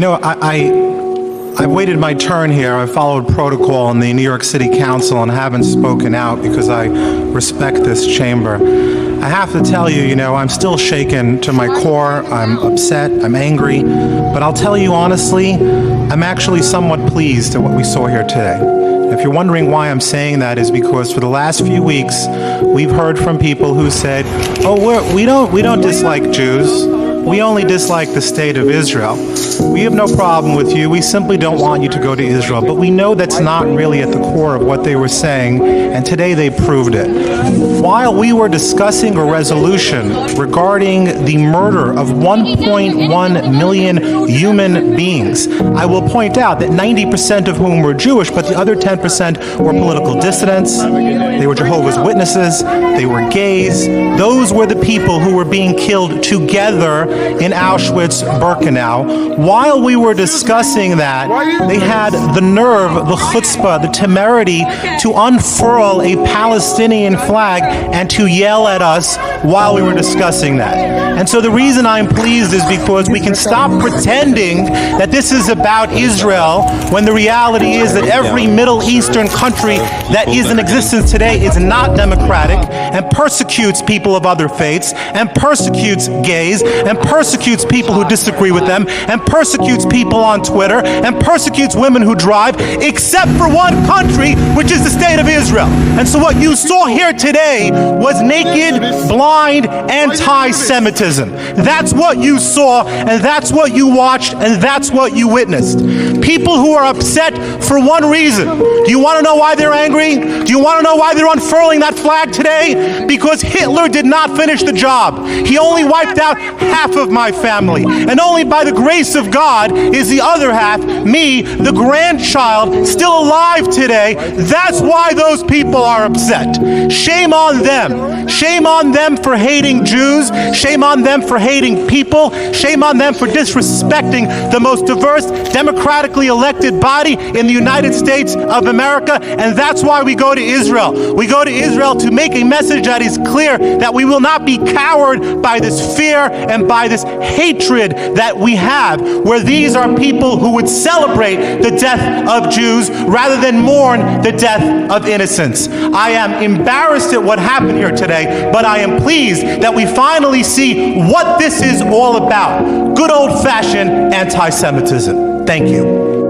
You know, I've waited my turn here. I've followed protocol in the New York City Council and haven't spoken out because I respect this chamber. I have to tell you, I'm still shaken to my core. I'm upset, I'm angry, but I'll tell you honestly, I'm actually somewhat pleased at what we saw here today. If you're wondering why I'm saying that, is because for the last few weeks, we've heard from people who said, oh, we don't dislike Jews. We only dislike the state of Israel. We have no problem with you. We simply don't want you to go to Israel. But we know that's not really at the core of what they were saying, and today they proved it. While we were discussing a resolution regarding the murder of 1.1 million human beings, I will point out that 90% of whom were Jewish, but the other 10% were political dissidents, they were Jehovah's Witnesses, they were gays. Those were the people who were being killed together in Auschwitz-Birkenau. While we were discussing that, they had the nerve, the chutzpah, the temerity to unfurl a Palestinian flag and to yell at us while we were discussing that. And so the reason I'm pleased is because we can stop pretending that this is about Israel when the reality is that every Middle Eastern country that is in existence today is not democratic and persecutes people of other faiths and persecutes gays and persecutes people who disagree with them and persecutes people on Twitter and persecutes women who drive, except for one country, which is the state of Israel. And so what you saw here today was naked, blind anti-Semitism. That's what you saw, and that's what you watched, and that's what you witnessed. People who are upset for one reason. Do you want to know why they're angry? Do you want to know why they're unfurling that flag today? Because Hitler did not finish the job. He only wiped out half of my family, and only by the grace of God is the other half, me, the grandchild, still alive today. That's why those people are upset. Shame on them. Shame on them for hating Jews. Shame on them for hating people. Shame on them for disrespecting the most diverse, democratically elected body in the United States of America. And that's why we go to Israel. We go to Israel to make a message that is clear, that we will not be cowered by this fear and by this hatred that we have, where these are people who would celebrate the death of Jews rather than mourn the death of innocents. I am embarrassed at what happened here today, but I am pleased that we finally see what this is all about. Good old-fashioned anti-Semitism. Thank you.